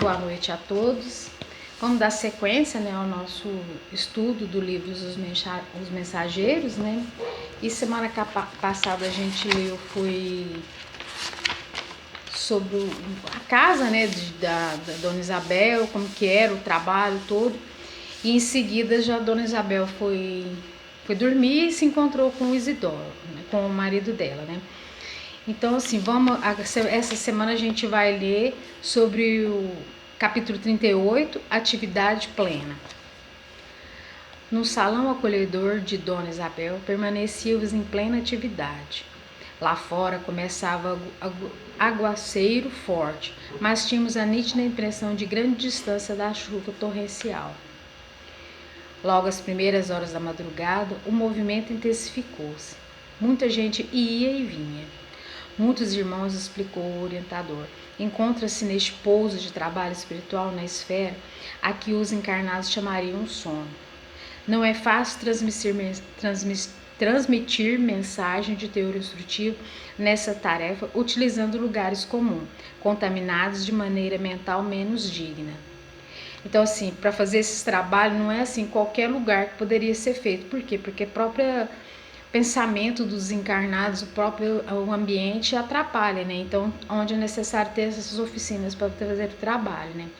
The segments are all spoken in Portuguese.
Boa noite a todos. Vamos dar sequência, ao nosso estudo do livro Os Mensageiros, E semana passada a gente leu foi sobre a casa, da Dona Isabel, como que era o trabalho todo. E em seguida já a Dona Isabel foi dormir e se encontrou com o Isidoro, com o marido dela, Então, assim, essa semana a gente vai ler sobre o capítulo 38, Atividade Plena. No salão acolhedor de Dona Isabel, permanecíamos em plena atividade. Lá fora começava aguaceiro forte, mas tínhamos a nítida impressão de grande distância da chuva torrencial. Logo às primeiras horas da madrugada, o movimento intensificou-se. Muita gente ia e vinha. Muitos irmãos, explicou o orientador, encontra-se neste pouso de trabalho espiritual na esfera a que os encarnados chamariam sono. Não é fácil transmitir mensagem de teor instrutivo nessa tarefa utilizando lugares comuns, contaminados de maneira mental menos digna. Então, assim, para fazer esses trabalhos não é assim qualquer lugar que poderia ser feito. Por quê? Porque o próprio pensamento dos encarnados, o ambiente atrapalha, Então, onde é necessário ter essas oficinas para fazer o trabalho,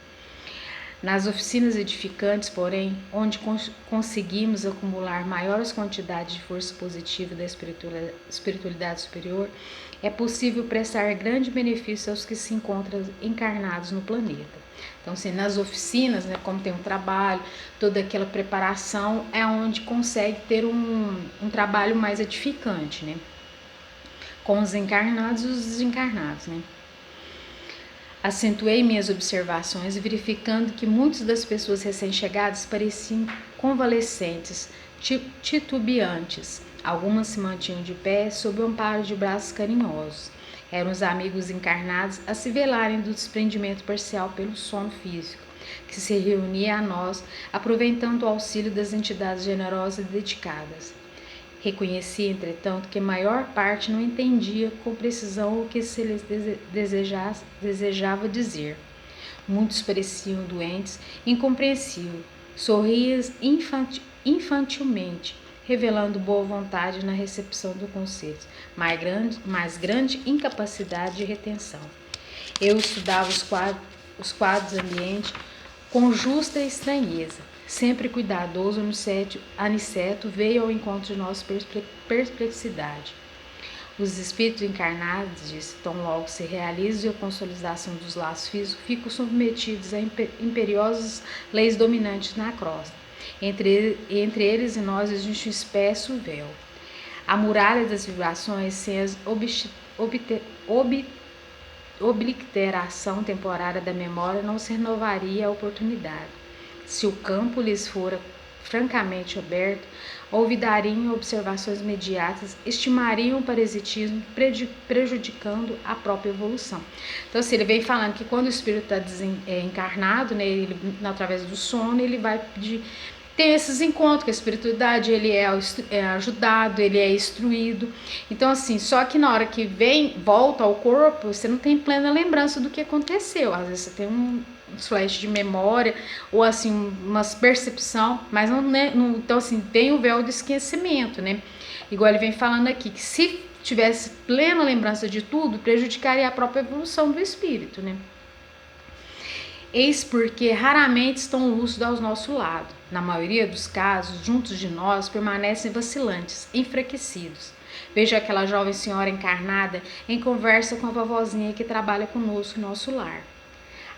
Nas oficinas edificantes, porém, onde conseguimos acumular maiores quantidades de força positiva da espiritualidade superior, é possível prestar grande benefício aos que se encontram encarnados no planeta. Então, assim, nas oficinas, como tem um trabalho, toda aquela preparação, é onde consegue ter um trabalho mais edificante, Com os encarnados e os desencarnados, Acentuei minhas observações, verificando que muitas das pessoas recém-chegadas pareciam convalescentes, titubeantes. Algumas se mantinham de pé, sob o amparo de braços carinhosos. Eram os amigos encarnados a se velarem do desprendimento parcial pelo sono físico, que se reunia a nós, aproveitando o auxílio das entidades generosas e dedicadas. Reconheci, entretanto, que a maior parte não entendia com precisão o que se lhes desejava dizer. Muitos pareciam doentes, incompreensíveis, sorriam infantilmente, revelando boa vontade na recepção do conselho, mas grande incapacidade de retenção. Eu estudava os quadros ambientes com justa estranheza. Sempre cuidadoso, Aniceto veio ao encontro de nossa perplexidade. Os espíritos encarnados, disse, tão logo se realiza a consolidação dos laços físicos, ficam submetidos a imperiosas leis dominantes na crosta. Entre eles e nós existe um espesso véu. A muralha das vibrações, sem as obliteração temporária da memória, não se renovaria a oportunidade. Se o campo lhes fora francamente aberto, ouvidariam observações imediatas, estimariam o parasitismo, prejudicando a própria evolução. Então, assim, ele vem falando que quando o espírito está encarnado, ele, através do sono, ele vai ter esses encontros com a espiritualidade, ele é ajudado, ele é instruído. Então, assim, só que na hora que volta ao corpo, você não tem plena lembrança do que aconteceu. Às vezes você tem um flash de memória, ou assim, uma percepção, mas não, então assim, tem o véu do esquecimento, Igual ele vem falando aqui, que se tivesse plena lembrança de tudo, prejudicaria a própria evolução do espírito, Eis porque raramente estão lúcidos ao nosso lado. Na maioria dos casos, juntos de nós, permanecem vacilantes, enfraquecidos. Vejo aquela jovem senhora encarnada em conversa com a vovozinha que trabalha conosco no nosso lar.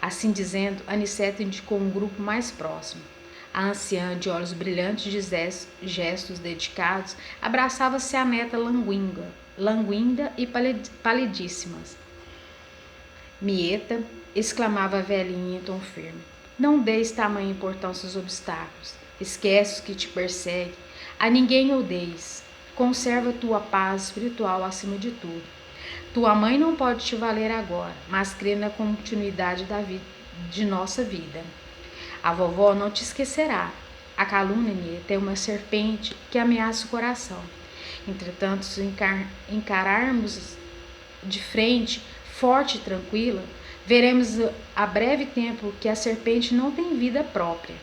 Assim dizendo, Aniceto indicou um grupo mais próximo. A anciã, de olhos brilhantes de gestos dedicados, abraçava-se à neta languinda e palidíssimas. Mieta, exclamava a velhinha em tom firme, não deis tamanha importância aos obstáculos. Esquece os que te perseguem. A ninguém odeies. Conserva tua paz espiritual acima de tudo. Tua mãe não pode te valer agora, mas crê na continuidade de nossa vida. A vovó não te esquecerá. A calúnia é uma serpente que ameaça o coração. Entretanto, se encararmos de frente, forte e tranquila, veremos a breve tempo que a serpente não tem vida própria.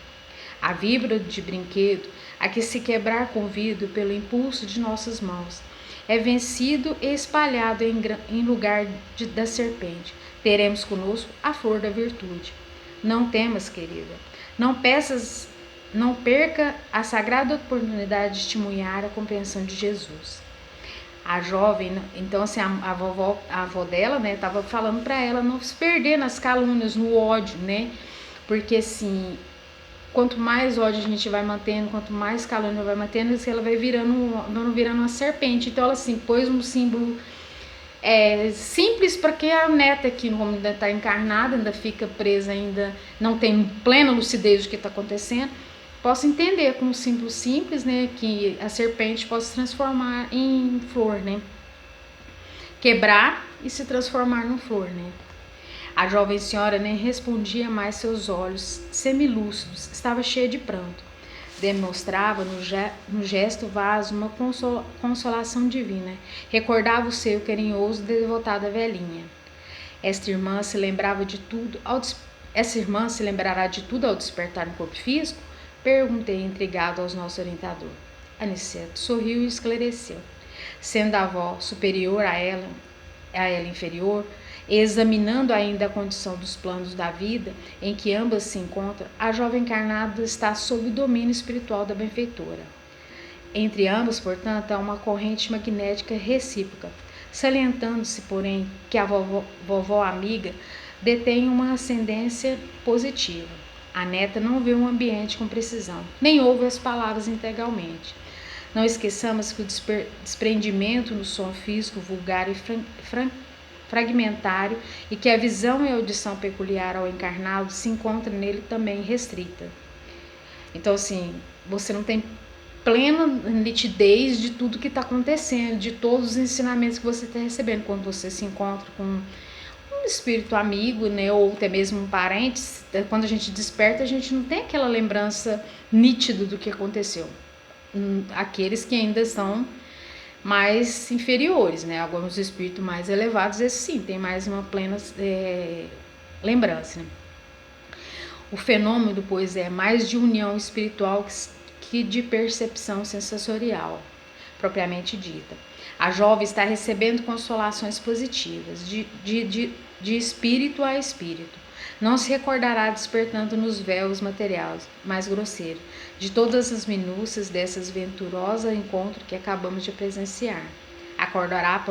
A víbora de brinquedo, a que se quebrar com vidro pelo impulso de nossas mãos, é vencido e espalhado em lugar da serpente. Teremos conosco a flor da virtude. Não temas, querida. Não perca a sagrada oportunidade de testemunhar a compreensão de Jesus. A jovem, então assim, a avó dela, né, estava falando para ela não se perder nas calúnias, no ódio, né? Porque assim, quanto mais ódio a gente vai mantendo, quanto mais calúnia vai mantendo, ela vai virando uma serpente. Então ela assim pôs um símbolo simples para que a neta, que ainda está encarnada, ainda fica presa, ainda não tem plena lucidez do que está acontecendo, possa entender com um símbolo simples, né, que a serpente possa se transformar em flor, né, quebrar e se transformar em flor, né. A jovem senhora nem respondia mais, seus olhos semilúcidos estava cheia de pranto. Demonstrava no gesto vaso uma consolação divina. Recordava o seio carinhoso e devotado à velhinha. Esta irmã se lembrará de tudo ao despertar no corpo físico? Perguntei intrigado aos nosso orientador. Aniceto sorriu e esclareceu. Sendo a avó superior a ela inferior, examinando ainda a condição dos planos da vida em que ambas se encontram, a jovem encarnada está sob o domínio espiritual da benfeitora. Entre ambas, portanto, há uma corrente magnética recíproca, salientando-se, porém, que a vovó amiga detém uma ascendência positiva. A neta não vê um ambiente com precisão, nem ouve as palavras integralmente. Não esqueçamos que o desprendimento no som físico vulgar e fragmentário e que a visão e a audição peculiar ao encarnado se encontra nele também restrita. Então, assim, você não tem plena nitidez de tudo que está acontecendo, de todos os ensinamentos que você está recebendo. Quando você se encontra com um espírito amigo, né, ou até mesmo um parente, quando a gente desperta, a gente não tem aquela lembrança nítida do que aconteceu. Aqueles que ainda são mais inferiores, né? Alguns espíritos mais elevados, esses sim, tem mais uma plena lembrança. Né? O fenômeno, pois, é mais de união espiritual que de percepção sensorial, propriamente dita. A jovem está recebendo consolações positivas, de espírito a espírito. Não se recordará despertando nos véus materiais mais grosseiros, de todas as minúcias dessas venturosa encontro que acabamos de presenciar. Acordará,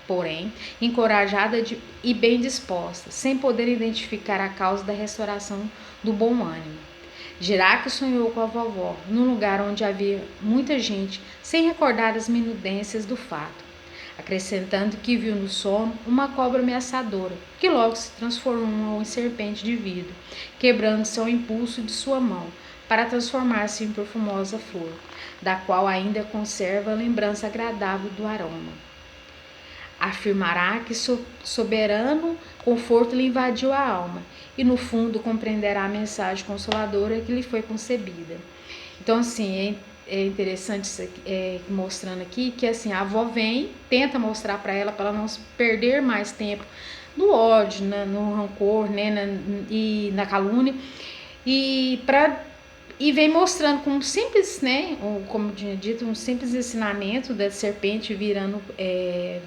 porém, encorajada e bem disposta, sem poder identificar a causa da restauração do bom ânimo. Dirá que sonhou com a vovó, num lugar onde havia muita gente, sem recordar as minudências do fato, acrescentando que viu no sono uma cobra ameaçadora, que logo se transformou em serpente de vidro, quebrando-se ao impulso de sua mão, para transformar-se em perfumosa flor, da qual ainda conserva a lembrança agradável do aroma. Afirmará que soberano conforto lhe invadiu a alma, e no fundo compreenderá a mensagem consoladora que lhe foi concebida. Então, assim, é interessante isso aqui, mostrando aqui que assim, a avó tenta mostrar para ela não perder mais tempo no ódio, no rancor, né, e na calúnia, e vem mostrando como simples, né, como tinha dito, um simples ensinamento da serpente virando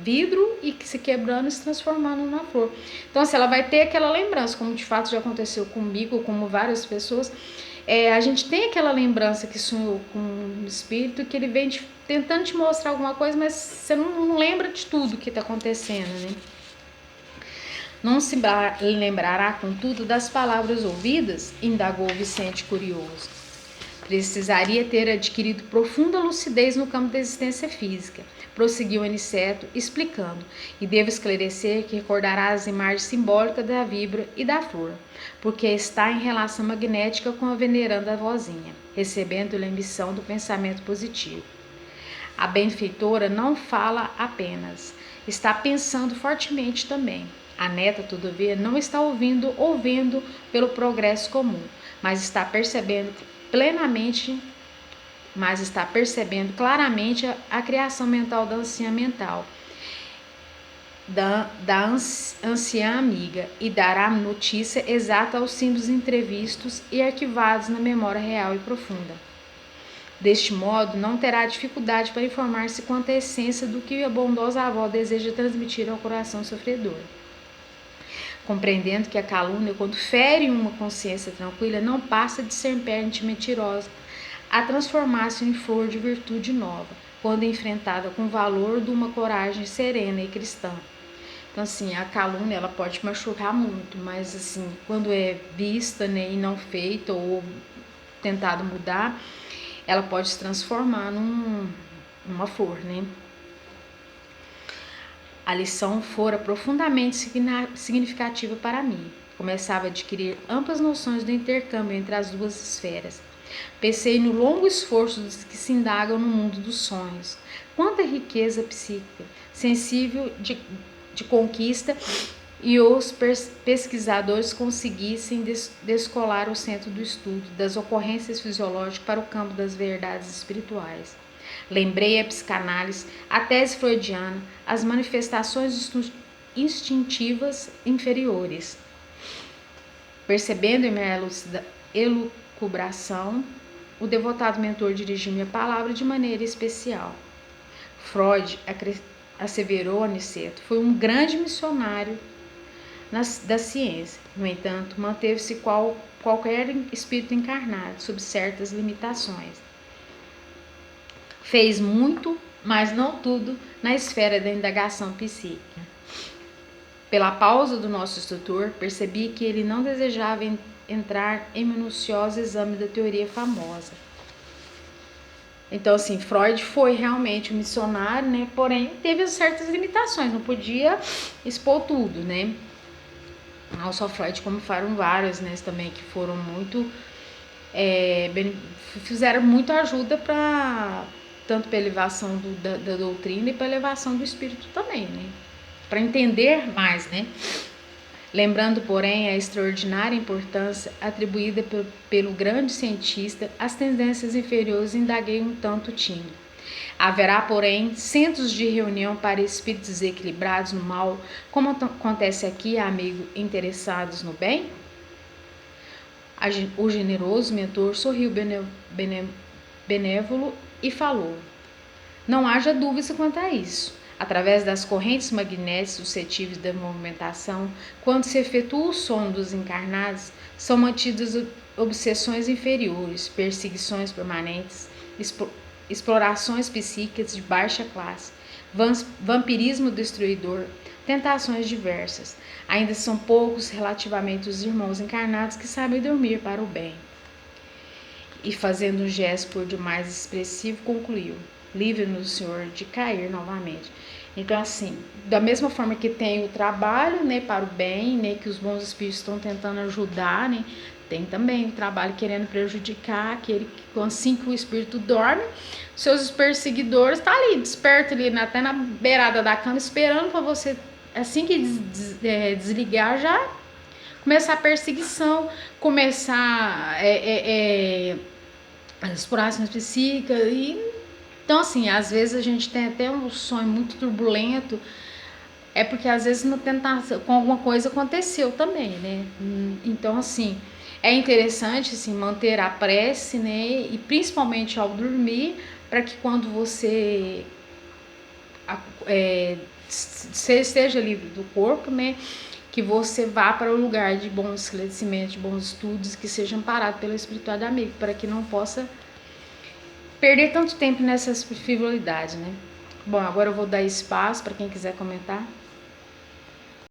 vidro e se quebrando e se transformando numa flor. Então, assim, ela vai ter aquela lembrança, como de fato já aconteceu comigo, como várias pessoas. A gente tem aquela lembrança que sonhou com um espírito, que ele vem tentando te mostrar alguma coisa, mas você não lembra de tudo que está acontecendo, né? Não se lembrará, contudo, das palavras ouvidas? Indagou Vicente curioso. Precisaria ter adquirido profunda lucidez no campo da existência física, prosseguiu Aniceto, explicando, e devo esclarecer que recordará as imagens simbólicas da víbora e da flor, porque está em relação magnética com a veneranda vozinha, recebendo-lhe a emissão do pensamento positivo. A benfeitora não fala apenas, está pensando fortemente também. A neta, todavia, não está ouvindo pelo progresso comum, mas está percebendo claramente a criação mental da anciã mental. da anciã amiga e dará notícia exata aos símbolos entrevistos e arquivados na memória real e profunda. Deste modo, não terá dificuldade para informar-se quanto à essência do que a bondosa avó deseja transmitir ao coração sofredor. Compreendendo que a calúnia, quando fere uma consciência tranquila, não passa de serpente mentirosa a transformar-se em flor de virtude nova, quando enfrentada com o valor de uma coragem serena e cristã. Então, assim, a calúnia, ela pode machucar muito, mas, assim, quando é vista, né, e não feita ou tentado mudar, ela pode se transformar numa flor, né? A lição fora profundamente significativa para mim. Começava a adquirir amplas noções do intercâmbio entre as duas esferas. Pensei no longo esforço dos que se indagam no mundo dos sonhos. Quanta riqueza psíquica, sensível de conquista, e os pesquisadores conseguissem descolar o centro do estudo das ocorrências fisiológicas para o campo das verdades espirituais. Lembrei a psicanálise, a tese freudiana, as manifestações instintivas inferiores. Percebendo em minha elucubração, o devotado mentor dirigiu-me a palavra de maneira especial. Freud, asseverou Aniceto, foi um grande missionário da ciência. No entanto, manteve-se qualquer espírito encarnado, sob certas limitações. Fez muito, mas não tudo, na esfera da indagação psíquica. Pela pausa do nosso instrutor, percebi que ele não desejava entrar em minucioso exame da teoria famosa. Então, assim, Freud foi realmente um missionário, né? Porém, teve certas limitações, não podia expor tudo, né? Não só Freud, como foram vários, né, também, que foram muito... fizeram muito ajuda para... tanto para elevação da doutrina e para elevação do espírito também, né? Para entender mais, né? Lembrando, porém, a extraordinária importância atribuída pelo grande cientista às tendências inferiores, indaguei um tanto tímido. Haverá, porém, centros de reunião para espíritos desequilibrados no mal, como acontece aqui, amigo, interessados no bem? O generoso mentor sorriu benévolo e falou: não haja dúvida quanto a isso. Através das correntes magnéticas suscetíveis da movimentação, quando se efetua o sono dos encarnados, são mantidas obsessões inferiores, perseguições permanentes, explorações psíquicas de baixa classe, vampirismo destruidor, tentações diversas. Ainda são poucos relativamente os irmãos encarnados que sabem dormir para o bem. E fazendo um gesto por demais expressivo, concluiu: livre-nos, Senhor, de cair novamente. Então, assim, da mesma forma que tem o trabalho, né, para o bem, né, que os bons espíritos estão tentando ajudar, né, tem também o trabalho querendo prejudicar aquele que, assim que o espírito dorme, seus perseguidores estão ali, desperto ali, até na beirada da cama, esperando para você, assim que desligar, já começar a perseguição, começar as explorações psíquicas. E então, assim, às vezes a gente tem até um sonho muito turbulento, é porque às vezes não tentar, com alguma coisa aconteceu também, né? Então, assim, é interessante, assim, manter a prece, né? E principalmente ao dormir, para que quando você esteja livre do corpo, né? Que você vá para um lugar de bons esclarecimentos, de bons estudos, que seja amparado pela espiritualidade amiga, para que não possa perder tanto tempo nessas frivolidades, né? Bom, agora eu vou dar espaço para quem quiser comentar.